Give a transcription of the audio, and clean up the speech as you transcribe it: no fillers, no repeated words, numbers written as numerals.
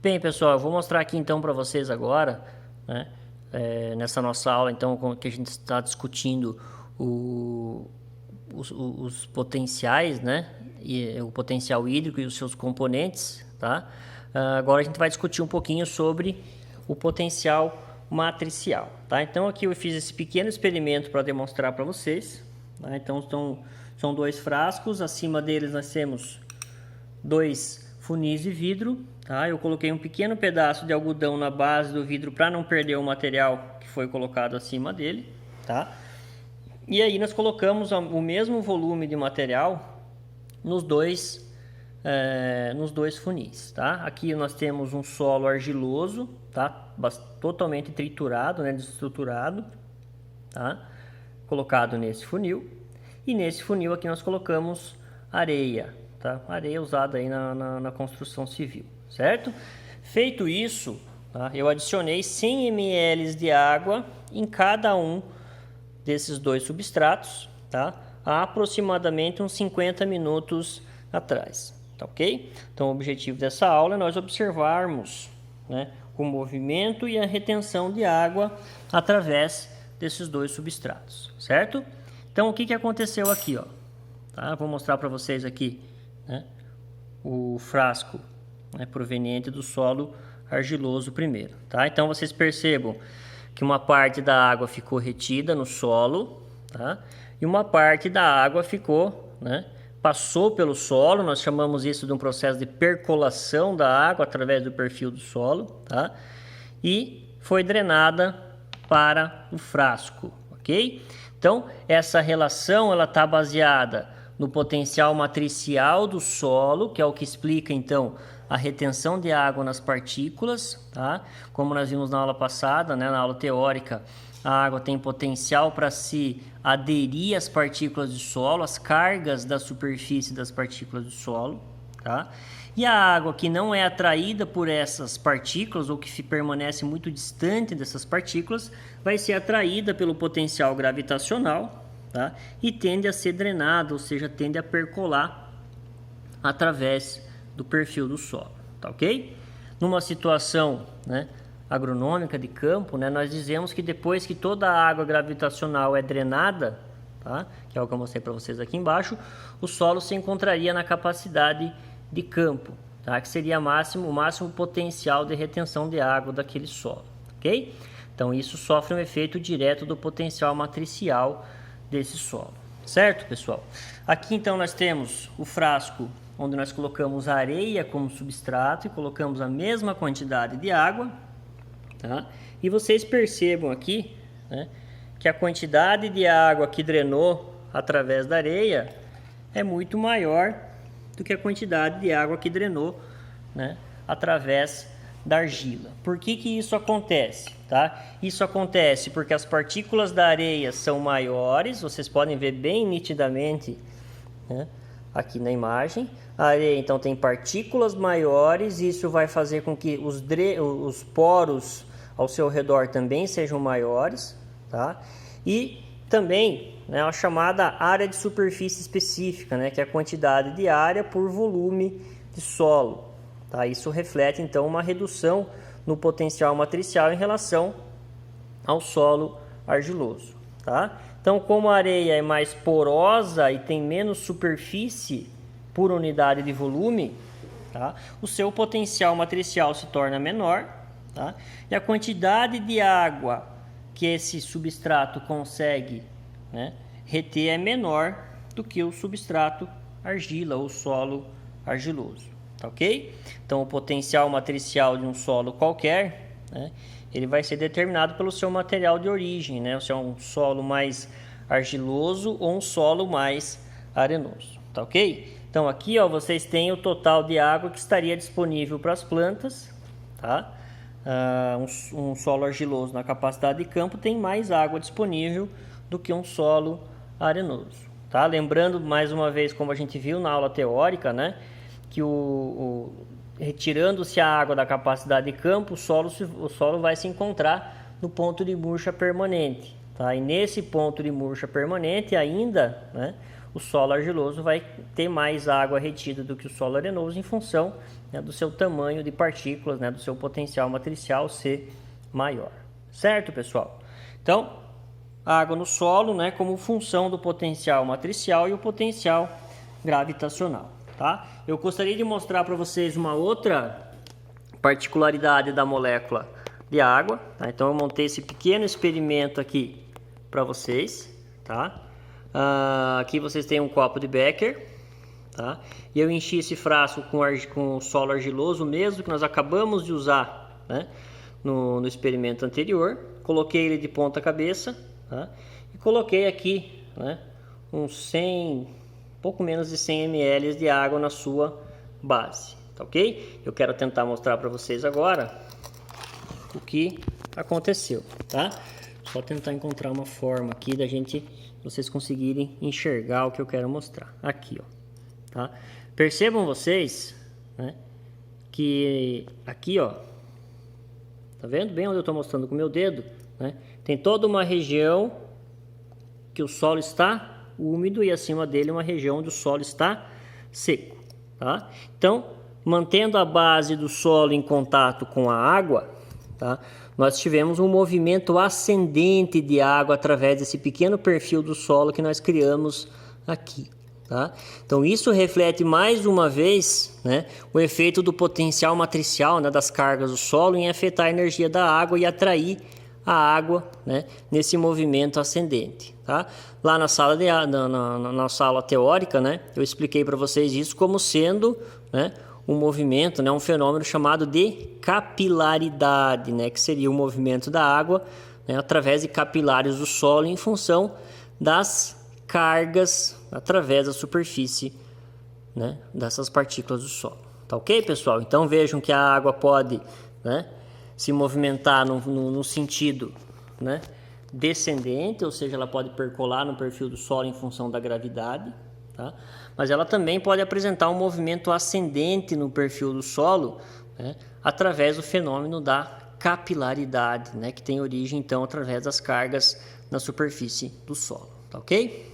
Bem, pessoal, eu vou mostrar aqui então para vocês agora, né, nessa nossa aula, então, que a gente está discutindo os potenciais, né, e o potencial hídrico e os seus componentes, tá? Agora a gente vai discutir um pouquinho sobre o potencial matricial, tá? Então aqui eu fiz esse pequeno experimento para demonstrar para vocês, tá? Então são dois frascos, acima deles nós temos dois funis de vidro, tá? Eu coloquei um pequeno pedaço de algodão na base do vidro para não perder o material que foi colocado acima dele, tá? E aí nós colocamos o mesmo volume de material nos dois funis, tá? Aqui nós temos um solo argiloso, tá? Totalmente triturado, né? Desestruturado, tá? Colocado nesse funil. E nesse funil aqui nós colocamos areia, tá? Areia usada aí na construção civil, certo? Feito isso, tá? Eu adicionei 100 ml de água em cada um desses dois substratos, tá? Há aproximadamente uns 50 minutos atrás, tá ok? Então o objetivo dessa aula é nós observarmos, né, o movimento e a retenção de água através desses dois substratos, certo? Então o que aconteceu aqui, ó? Tá? Vou mostrar para vocês aqui, né, o frasco, né, proveniente do solo argiloso primeiro, tá? Então vocês percebam que uma parte da água ficou retida no solo, tá? E uma parte da água ficou, né, passou pelo solo. Nós chamamos isso de um processo de percolação da água através do perfil do solo, tá? E foi drenada para o frasco, ok? Então essa relação ela está baseada no potencial matricial do solo, que é o que explica então a retenção de água nas partículas, tá? Como nós vimos na aula passada, né, na aula teórica, a água tem potencial para se aderir às partículas de solo, às cargas da superfície das partículas do solo, tá? E a água que não é atraída por essas partículas ou que permanece muito distante dessas partículas, vai ser atraída pelo potencial gravitacional, tá? E tende a ser drenada, ou seja, tende a percolar através do perfil do solo, tá ok? Numa situação, né, agronômica de campo, né, nós dizemos que depois que toda a água gravitacional é drenada, tá, que é o que eu mostrei para vocês aqui embaixo, o solo se encontraria na capacidade de campo, tá, que seria o máximo potencial de retenção de água daquele solo, ok? Então isso sofre um efeito direto do potencial matricial desse solo, certo, pessoal? Aqui então nós temos o frasco onde nós colocamos areia como substrato e colocamos a mesma quantidade de água, tá? E vocês percebam aqui, né, que a quantidade de água que drenou através da areia é muito maior do que a quantidade de água que drenou, né, através da argila. Por que isso acontece? Tá? Isso acontece porque as partículas da areia são maiores, vocês podem ver bem nitidamente, né, aqui na imagem. A areia então tem partículas maiores, e isso vai fazer com que os poros ao seu redor também sejam maiores, tá? E também, né, a chamada área de superfície específica, né, que é a quantidade de área por volume de solo, tá? Isso reflete então uma redução no potencial matricial em relação ao solo argiloso, tá? Então, como a areia é mais porosa e tem menos superfície por unidade de volume, tá, o seu potencial matricial se torna menor, tá? E a quantidade de água que esse substrato consegue, né, reter é menor do que o substrato argila ou solo argiloso, tá ok? Então o potencial matricial de um solo qualquer, né, ele vai ser determinado pelo seu material de origem, né? Se é um solo mais argiloso ou um solo mais arenoso, tá ok? Então aqui, ó, vocês têm o total de água que estaria disponível para as plantas, tá? Um solo argiloso na capacidade de campo tem mais água disponível do que um solo arenoso, tá? Lembrando mais uma vez, como a gente viu na aula teórica, né, que retirando-se a água da capacidade de campo, o solo vai se encontrar no ponto de murcha permanente, tá? E nesse ponto de murcha permanente ainda, né, o solo argiloso vai ter mais água retida do que o solo arenoso em função, né, do seu tamanho de partículas, né, do seu potencial matricial ser maior. Certo, pessoal? Então, a água no solo, né, como função do potencial matricial e o potencial gravitacional, tá? Eu gostaria de mostrar para vocês uma outra particularidade da molécula de água, tá? Então eu montei esse pequeno experimento aqui para vocês, tá? Aqui vocês têm um copo de Becker, tá? E eu enchi esse frasco com solo argiloso mesmo que nós acabamos de usar, né, no experimento anterior. Coloquei ele de ponta cabeça, tá? E coloquei aqui, né, pouco menos de 100 ml de água na sua base, tá ok? Eu quero tentar mostrar para vocês agora o que aconteceu, tá? Só tentar encontrar uma forma aqui da gente, vocês conseguirem enxergar o que eu quero mostrar. Aqui, ó, tá? Percebam vocês, né, que aqui, ó, tá vendo bem onde eu estou mostrando com o meu dedo, né? Tem toda uma região que o solo está úmido e acima dele uma região onde o solo está seco, tá? Então, mantendo a base do solo em contato com a água, tá? Nós tivemos um movimento ascendente de água através desse pequeno perfil do solo que nós criamos aqui, tá? Então isso reflete mais uma vez, né, o efeito do potencial matricial, né, das cargas do solo em afetar a energia da água e atrair a água, né, nesse movimento ascendente, tá? Lá na sala na sala teórica, né, eu expliquei para vocês isso como sendo, né, um movimento, né, um fenômeno chamado de capilaridade, né, que seria o movimento da água, né, através de capilares do solo em função das cargas através da superfície, né, dessas partículas do solo. Tá ok, pessoal? Então vejam que a água pode, né, se movimentar no sentido, né, descendente, ou seja, ela pode percolar no perfil do solo em função da gravidade, tá? Mas ela também pode apresentar um movimento ascendente no perfil do solo, né, através do fenômeno da capilaridade, né, que tem origem então através das cargas na superfície do solo, tá ok?